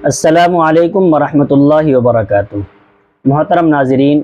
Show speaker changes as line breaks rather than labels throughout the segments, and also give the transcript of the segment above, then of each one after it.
السلام علیکم ورحمۃ اللہ وبرکاتہ۔ محترم ناظرین،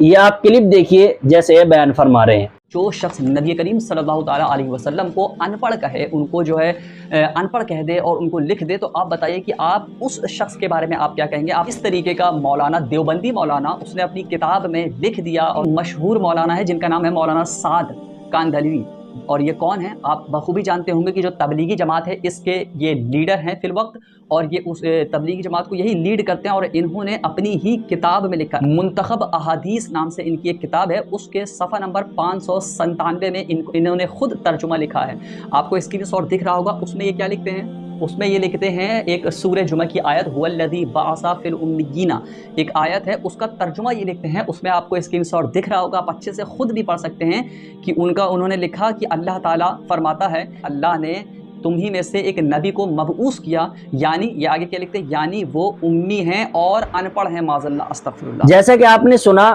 یہ آپ کلپ دیکھیے جیسے یہ بیان فرما رہے ہیں۔
جو شخص نبی کریم صلی اللہ تعالیٰ علیہ وسلم کو ان پڑھ کہے، ان کو جو ہے ان پڑھ کہہ دے اور ان کو لکھ دے، تو آپ بتائیے کہ آپ اس شخص کے بارے میں آپ کیا کہیں گے؟ آپ اس طریقے کا مولانا، دیوبندی مولانا، اس نے اپنی کتاب میں لکھ دیا، اور مشہور مولانا ہے جن کا نام ہے مولانا سعد کاندھلوی، اور یہ کون ہے آپ بخوبی جانتے ہوں گے کہ جو تبلیغی جماعت ہے اس کے یہ لیڈر ہیں فی الوقت، اور یہ اس تبلیغی جماعت کو یہی لیڈ کرتے ہیں، اور انہوں نے اپنی ہی کتاب میں لکھا، منتخب احادیث نام سے ان کی ایک کتاب ہے، اس کے صفحہ نمبر 597 میں انہوں نے خود ترجمہ لکھا ہے۔ آپ کو اسکرین شاٹ دکھ رہا ہوگا، اس میں یہ کیا لکھتے ہیں؟ اس میں یہ لکھتے ہیں ایک سورہ جمعہ کی آیت، هو الذی بعث فی الامیین، ایک آیت ہے، اس کا ترجمہ یہ لکھتے ہیں۔ اس میں آپ کو اسکرین شاٹ دکھ رہا ہوگا، آپ اچھے سے خود بھی پڑھ سکتے ہیں کہ انہوں نے لکھا کہ اللہ تعالیٰ فرماتا ہے، اللہ نے تمہیں میں سے ایک نبی کو مبعوث کیا، یعنی یہ آگے کیا لکھتے ہیں؟ یعنی وہ امی ہیں اور ان پڑھ ہیں، معاذ اللہ، استغفر اللہ۔
جیسا کہ آپ نے سنا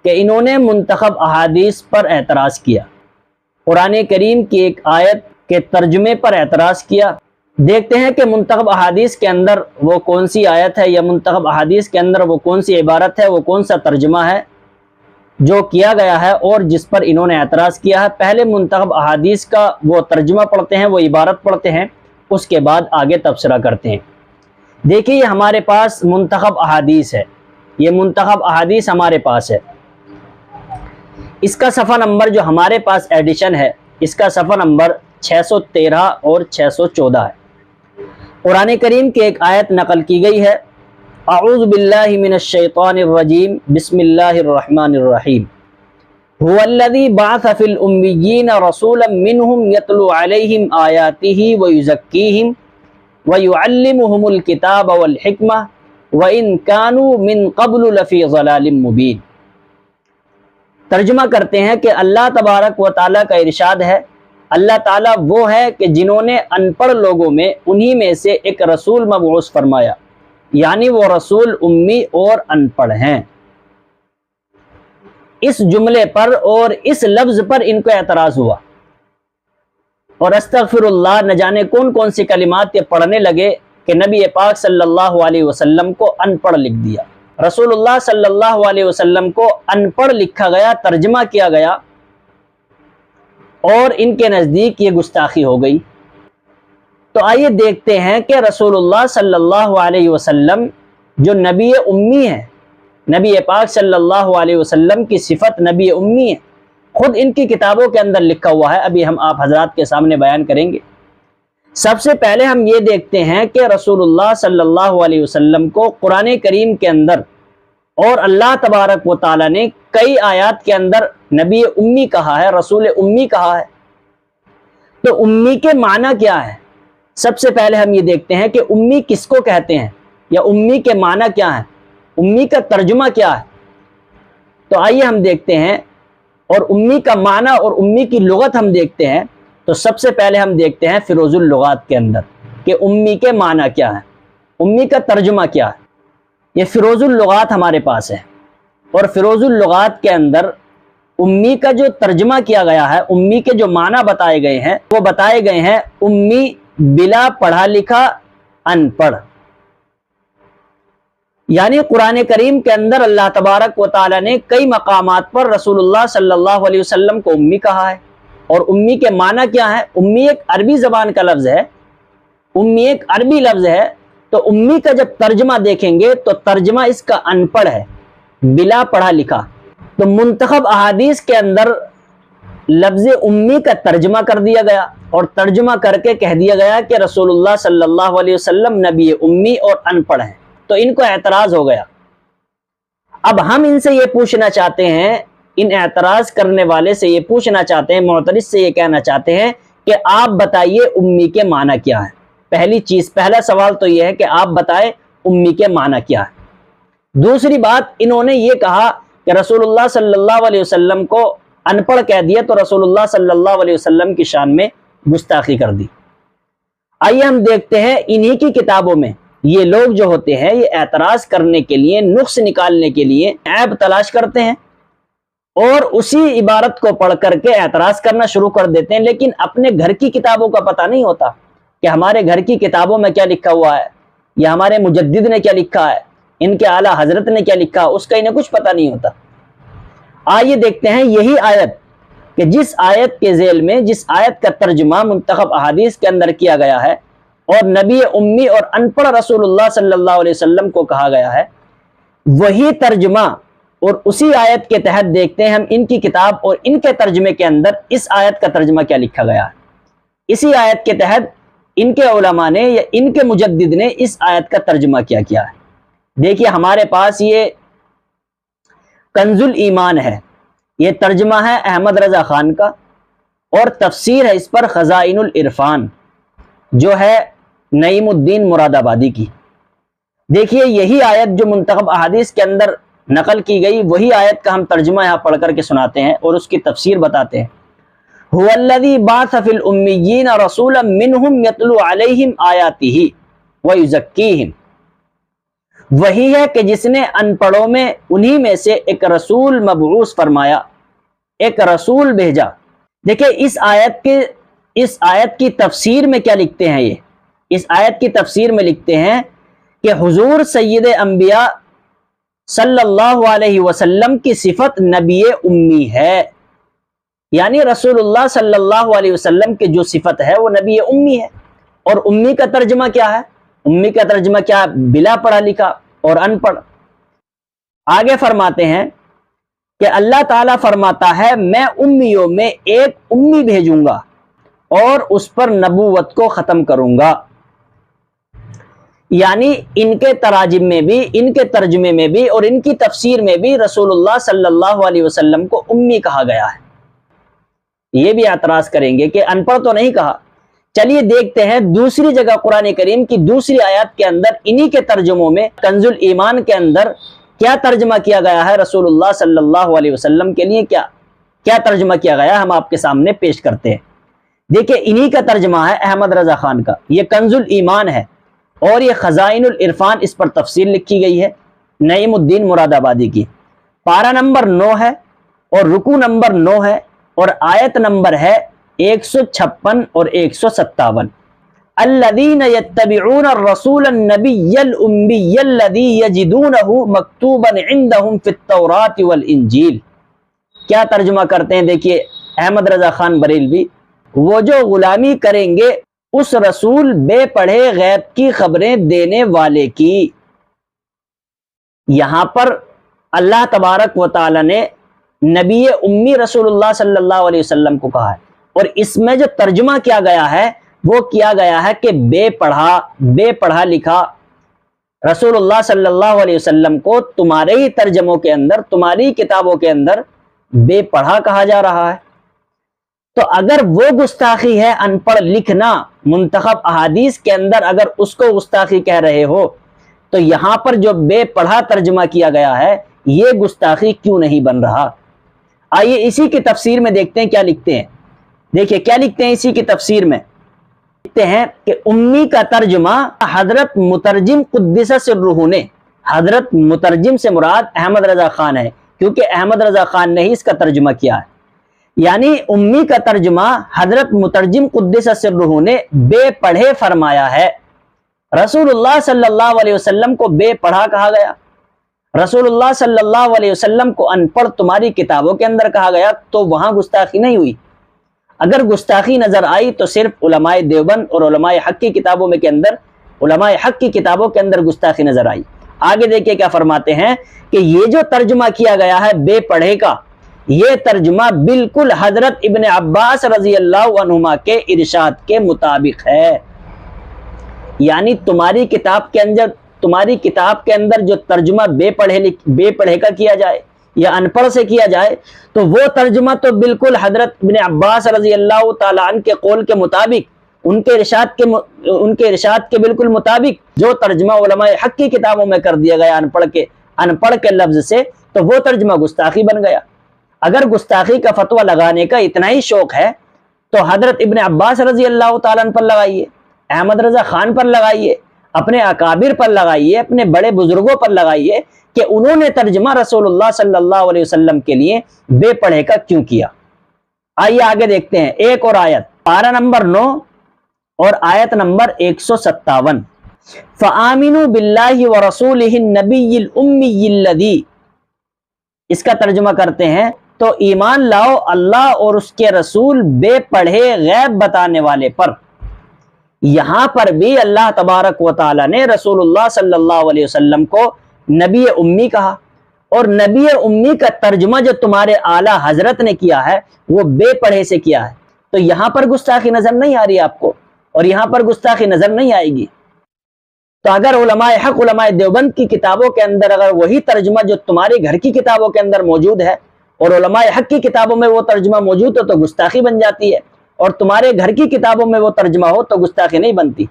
کہ انہوں نے منتخب احادیث پر اعتراض کیا، قرآن کریم کی ایک آیت کے ترجمے پر اعتراض کیا۔ دیکھتے ہیں کہ منتخب احادیث کے اندر وہ کون سی آیت ہے، یا منتخب احادیث کے اندر وہ کون سی عبارت ہے، وہ کون سا ترجمہ ہے جو کیا گیا ہے اور جس پر انہوں نے اعتراض کیا ہے۔ پہلے منتخب احادیث کا وہ ترجمہ پڑھتے ہیں، وہ عبارت پڑھتے ہیں، اس کے بعد آگے تبصرہ کرتے ہیں۔ دیکھیے، یہ ہمارے پاس منتخب احادیث ہے، یہ منتخب احادیث ہمارے پاس ہے۔ اس کا صفحہ نمبر جو ہمارے پاس ایڈیشن ہے، اس کا صفحہ نمبر 613 اور 614 ہے۔ قرآن کریم کی ایک آیت نقل کی گئی ہے، اعوذ باللہ من الشیطان الرجیم، بسم اللہ الرحمن الرحیم، هو الذی بعث فی الامیین رسولا منہم یتلو علیہم آیاتہ ویزکیہم ویعلمہم الکتاب والحکمہ وان کانوا من قبل لفی ضلال مبین۔ ترجمہ کرتے ہیں کہ اللہ تبارک و تعالیٰ کا ارشاد ہے، اللہ تعالیٰ وہ ہے کہ جنہوں نے ان پڑھ لوگوں میں انہی میں سے ایک رسول مبعوث فرمایا، یعنی وہ رسول امی اور ان پڑھ ہیں۔ اس جملے پر اور اس لفظ پر ان کو اعتراض ہوا، اور استغفر اللہ، نہ جانے کون کون سی کلمات یہ پڑھنے لگے کہ نبی پاک صلی اللہ علیہ وسلم کو ان پڑھ لکھ دیا۔ رسول اللہ صلی اللہ علیہ وسلم کو ان پڑھ لکھا گیا، ترجمہ کیا گیا، اور ان کے نزدیک یہ گستاخی ہو گئی۔ تو آئیے دیکھتے ہیں کہ رسول اللہ صلی اللہ علیہ وسلم جو نبی امی ہے، نبی پاک صلی اللہ علیہ وسلم کی صفت نبی امی ہے، خود ان کی کتابوں کے اندر لکھا ہوا ہے، ابھی ہم آپ حضرات کے سامنے بیان کریں گے۔ سب سے پہلے ہم یہ دیکھتے ہیں کہ رسول اللہ صلی اللہ علیہ وسلم کو قرآن کریم کے اندر اور اللہ تبارک و تعالیٰ نے کئی آیات کے اندر نبی امی کہا ہے، رسول امی کہا ہے۔ تو امی کے معنی کیا ہے؟ سب سے پہلے ہم یہ دیکھتے ہیں کہ امی کس کو کہتے ہیں، یا امی کے معنی کیا ہے، امی کا ترجمہ کیا ہے۔ تو آئیے ہم دیکھتے ہیں، اور امی کا معنی اور امی کی لغت ہم دیکھتے ہیں۔ تو سب سے پہلے ہم دیکھتے ہیں فیروز اللغات کے اندر کہ امی کے معنی کیا ہے، امی کا ترجمہ کیا ہے۔ یہ فیروز اللغات ہمارے پاس ہے، اور فیروز اللغات کے اندر امی کا جو ترجمہ کیا گیا ہے، امی کے جو معنی بتائے گئے ہیں، وہ بتائے گئے ہیں امی بلا پڑھا لکھا، ان پڑھ۔ یعنی قرآن کریم کے اندر اللہ تبارک و تعالیٰ نے کئی مقامات پر رسول اللہ صلی اللہ علیہ وسلم کو امی کہا ہے، اور امی کے معنی کیا ہے؟ امی ایک عربی زبان کا لفظ ہے، امی ایک عربی لفظ ہے۔ تو امی کا جب ترجمہ دیکھیں گے تو ترجمہ اس کا ان پڑھ ہے، بلا پڑھا لکھا۔ تو منتخب احادیث کے اندر لفظ امی کا ترجمہ کر دیا گیا، اور ترجمہ کر کے کہہ دیا گیا کہ رسول اللہ صلی اللہ علیہ وسلم نبی امی اور ان پڑھ ہیں۔ تو ان کو اعتراض ہو گیا۔ اب ہم ان سے یہ پوچھنا چاہتے ہیں، ان اعتراض کرنے والے سے یہ پوچھنا چاہتے ہیں، معترض سے یہ کہنا چاہتے ہیں کہ آپ بتائیے امی کے معنی کیا ہے۔ پہلی چیز، پہلا سوال تو یہ ہے کہ آپ بتائیں امی کے معنی کیا ہے۔ دوسری بات، انہوں نے یہ کہا کہ رسول اللہ صلی اللہ علیہ وسلم کو ان پڑھ کہہ دیا، تو رسول اللہ صلی اللہ علیہ وسلم کی شان میں گستاخی کر دی۔ آئیے ہم دیکھتے ہیں، انہی کی کتابوں میں یہ لوگ جو ہوتے ہیں، یہ اعتراض کرنے کے لیے، نقص نکالنے کے لیے عیب تلاش کرتے ہیں، اور اسی عبارت کو پڑھ کر کے اعتراض کرنا شروع کر دیتے ہیں، لیکن اپنے گھر کی کتابوں کا پتہ نہیں ہوتا کہ ہمارے گھر کی کتابوں میں کیا لکھا ہوا ہے، یا ہمارے مجدد نے کیا لکھا ہے، ان کے اعلیٰ حضرت نے کیا لکھا، اس کا انہیں کچھ پتہ نہیں ہوتا۔ آئیے دیکھتے ہیں یہی آیت کہ جس آیت کے ذیل میں، جس آیت کا ترجمہ منتخب احادیث کے اندر کیا گیا ہے اور نبی امی اور ان پڑھ رسول اللہ صلی اللہ علیہ وسلم کو کہا گیا ہے، وہی ترجمہ اور اسی آیت کے تحت دیکھتے ہیں ہم ان کی کتاب اور ان کے ترجمے کے اندر اس آیت کا ترجمہ کیا لکھا گیا ہے۔ اسی آیت کے تحت ان کے علماء نے یا ان کے مجدد نے اس آیت کا ترجمہ کیا ہے۔ دیکھیے ہمارے پاس یہ کنز الایمان ہے، یہ ترجمہ ہے احمد رضا خان کا، اور تفسیر ہے اس پر خزائن العرفان جو ہے نعیم الدین مراد آبادی کی۔ دیکھیے یہی آیت جو منتخب احادیث کے اندر نقل کی گئی، وہی آیت کا ہم ترجمہ یہاں پڑھ کر کے سناتے ہیں اور اس کی تفسیر بتاتے ہیں۔ هو الذی بعث فی الامیین رسولا منہم یتلو علیہم آیاتہ ویزکیہم، وہی ہے کہ جس نے ان پڑھوں میں انہی میں سے ایک رسول مبعوث فرمایا، ایک رسول بھیجا۔ دیکھیں اس آیت کی تفسیر میں کیا لکھتے ہیں، یہ اس آیت کی تفسیر میں لکھتے ہیں کہ حضور سید انبیاء صلی اللہ علیہ وسلم کی صفت نبی امی ہے، یعنی رسول اللہ صلی اللہ علیہ وسلم کی جو صفت ہے وہ نبی امی ہے۔ اور امی کا ترجمہ کیا ہے؟ امی کا ترجمہ کیا ہے؟ بلا پڑھا لکھا اور ان پڑھ۔ آگے فرماتے ہیں کہ اللہ تعالیٰ فرماتا ہے میں امیوں میں ایک امی بھیجوں گا اور اس پر نبوت کو ختم کروں گا، یعنی ان کے تراجم میں بھی، ان کے ترجمے میں بھی اور ان کی تفسیر میں بھی رسول اللہ صلی اللہ علیہ وسلم کو امی کہا گیا ہے۔ یہ بھی اعتراض کریں گے کہ ان پڑھ تو نہیں کہا۔ چلیے دیکھتے ہیں دوسری جگہ قرآن کریم کی دوسری آیات کے اندر انہی کے ترجموں میں کنز الایمان کے اندر کیا ترجمہ کیا گیا ہے رسول اللہ صلی اللہ علیہ وسلم کے لیے، کیا ترجمہ کیا گیا ہے ہم آپ کے سامنے پیش کرتے ہیں۔ دیکھیں انہی کا ترجمہ ہے احمد رضا خان کا، یہ کنز الایمان ہے اور یہ خزائن العرفان، اس پر تفسیر لکھی گئی ہے نعیم الدین مراد آبادی کی۔ پارہ نمبر 9 ہے اور رکوع نمبر 9 ہے اور آیت نمبر ہے 156 اور 157۔ الذین یتبعون الرسول النبی الامی الذی یجدونہ مکتوبا عندہم فی التوراۃ والانجیل۔ کیا ترجمہ کرتے ہیں؟ دیکھیے احمد رضا خان بریلوی، وہ جو غلامی کریں گے اس رسول بے پڑھے غیب کی خبریں دینے والے کی۔ یہاں پر اللہ تبارک و تعالی نے نبی امی رسول اللہ صلی اللہ علیہ وسلم کو کہا ہے، اور اس میں جو ترجمہ کیا گیا ہے وہ کیا گیا ہے کہ بے پڑھا لکھا رسول اللہ صلی اللہ علیہ وسلم کو تمہارے ہی ترجموں کے اندر، تمہاری کتابوں کے اندر بے پڑھا کہا جا رہا ہے۔ تو اگر وہ گستاخی ہے ان پڑھ لکھنا، منتخب احادیث کے اندر اگر اس کو گستاخی کہہ رہے ہو، تو یہاں پر جو بے پڑھا ترجمہ کیا گیا ہے یہ گستاخی کیوں نہیں بن رہا؟ آئیے اسی کی تفسیر میں دیکھتے ہیں کیا لکھتے ہیں۔ دیکھیے کیا لکھتے ہیں اسی کی تفسیر میں، لکھتے ہیں کہ امی کا ترجمہ حضرت مترجم قدس سرہ نے، حضرت مترجم سے مراد احمد رضا خان ہے، کیونکہ احمد رضا خان نے ہی اس کا ترجمہ کیا ہے، یعنی امی کا ترجمہ حضرت مترجم قدس سرہ نے بے پڑھے فرمایا ہے۔ رسول اللہ صلی اللہ علیہ وسلم کو بے پڑھا کہا گیا، رسول اللہ صلی اللہ علیہ وسلم کو ان پڑھ تمہاری کتابوں کے اندر کہا گیا، تو وہاں گستاخی نہیں ہوئی۔ اگر گستاخی نظر آئی تو صرف علماء دیوبند اور علماء حق کی کتابوں میں کے اندر، علماء حق کی کتابوں کے اندر گستاخی نظر آئی۔ آگے دیکھیں کیا فرماتے ہیں کہ یہ جو ترجمہ کیا گیا ہے بے پڑھے کا، یہ ترجمہ بالکل حضرت ابن عباس رضی اللہ عنہما کے ارشاد کے مطابق ہے، یعنی تمہاری کتاب کے اندر جو ترجمہ بے پڑھے کا کیا جائے یا ان پڑھ سے کیا جائے، تو وہ ترجمہ تو بالکل حضرت ابن عباس رضی اللہ تعالیٰ عنہ کے قول کے مطابق، ان کے ارشاد کے بالکل مطابق جو ترجمہ علماء حق کی کتابوں میں کر دیا گیا ان پڑھ کے لفظ سے، تو وہ ترجمہ گستاخی بن گیا۔ اگر گستاخی کا فتویٰ لگانے کا اتنا ہی شوق ہے تو حضرت ابن عباس رضی اللہ تعالیٰ عنہ پر لگائیے، احمد رضا خان پر لگائیے، اپنے اکابر پر لگائیے، اپنے بڑے بزرگوں پر لگائیے کہ انہوں نے ترجمہ رسول اللہ صلی اللہ علیہ وسلم کے لیے بے پڑھے کا کیوں کیا۔ آئیے آگے دیکھتے ہیں ایک اور آیت، پارہ نمبر 9 اور آیت نمبر 157۔ فآمنوا باللہ ورسولہ النبی الأمی الذی، اس کا ترجمہ کرتے ہیں تو ایمان لاؤ اللہ اور اس کے رسول بے پڑھے غیب بتانے والے پر۔ یہاں پر بھی اللہ تبارک و تعالی نے رسول اللہ صلی اللہ علیہ وسلم کو نبی امی کہا، اور نبی امی کا ترجمہ جو تمہارے اعلیٰ حضرت نے کیا ہے وہ بے پڑھے سے کیا ہے۔ تو یہاں پر گستاخی نظر نہیں آ رہی آپ کو، اور یہاں پر گستاخی نظر نہیں آئے گی۔ تو اگر علماء حق، علماء دیوبند کی کتابوں کے اندر اگر وہی ترجمہ جو تمہارے گھر کی کتابوں کے اندر موجود ہے اور علماء حق کی کتابوں میں وہ ترجمہ موجود ہو تو گستاخی بن جاتی ہے، اور تمہارے گھر کی کتابوں میں وہ ترجمہ ہو تو گستاخی نہیں بنتی۔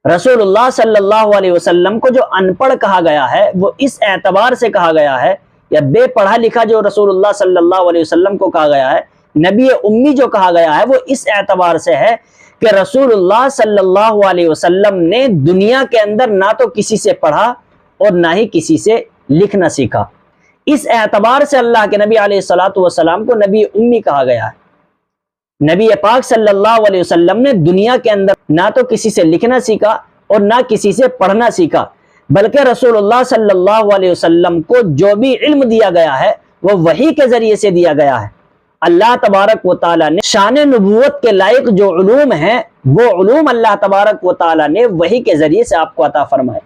رسول اللہ صلی اللہ علیہ وسلم کو جو ان پڑھ کہا گیا ہے وہ اس اعتبار سے کہا گیا ہے، یا بے پڑھا لکھا جو رسول اللہ صلی اللہ علیہ وسلم کو کہا گیا ہے، نبی امی جو کہا گیا ہے وہ اس اعتبار سے ہے کہ رسول اللہ صلی اللہ علیہ وسلم نے دنیا کے اندر نہ تو کسی سے پڑھا اور نہ ہی کسی سے لکھنا سیکھا۔ اس اعتبار سے اللہ کے نبی علیہ الصلوۃ والسلام کو نبی امی کہا گیا ہے۔ نبی پاک صلی اللہ علیہ وسلم نے دنیا کے اندر نہ تو کسی سے لکھنا سیکھا اور نہ کسی سے پڑھنا سیکھا، بلکہ رسول اللہ صلی اللہ علیہ وسلم کو جو بھی علم دیا گیا ہے وہ وحی کے ذریعے سے دیا گیا ہے۔ اللہ تبارک و تعالیٰ نے شان نبوت کے لائق جو علوم ہیں وہ علوم اللہ تبارک و تعالیٰ نے وحی کے ذریعے سے آپ کو عطا فرمائے۔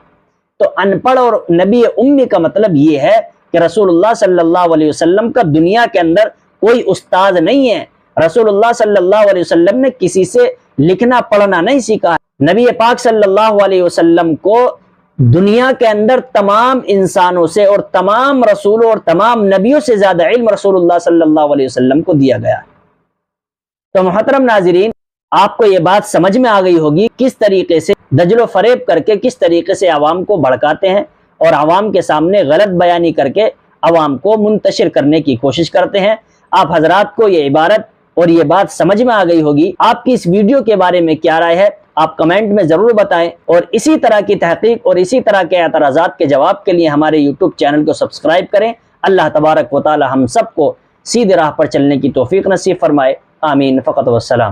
تو ان پڑھ اور نبی امی کا مطلب یہ ہے کہ رسول اللہ صلی اللہ علیہ وسلم کا دنیا کے اندر کوئی استاد نہیں ہے۔ رسول اللہ صلی اللہ علیہ وسلم نے کسی سے لکھنا پڑھنا نہیں سیکھا۔ نبی پاک صلی اللہ علیہ وسلم کو دنیا کے اندر تمام انسانوں سے اور تمام رسولوں اور تمام نبیوں سے زیادہ علم رسول اللہ صلی اللہ علیہ وسلم کو دیا گیا۔ تو محترم ناظرین، آپ کو یہ بات سمجھ میں آ گئی ہوگی کس طریقے سے دجل و فریب کر کے کس طریقے سے عوام کو بھڑکاتے ہیں اور عوام کے سامنے غلط بیانی کر کے عوام کو منتشر کرنے کی کوشش کرتے ہیں۔ آپ حضرات کو یہ عبارت اور یہ بات سمجھ میں آ گئی ہوگی۔ آپ کی اس ویڈیو کے بارے میں کیا رائے ہے آپ کمنٹ میں ضرور بتائیں، اور اسی طرح کی تحقیق اور اسی طرح کے اعتراضات کے جواب کے لیے ہمارے یوٹیوب چینل کو سبسکرائب کریں۔ اللہ تبارک و تعالی ہم سب کو سیدھی راہ پر چلنے کی توفیق نصیب فرمائے، آمین، فقط والسلام۔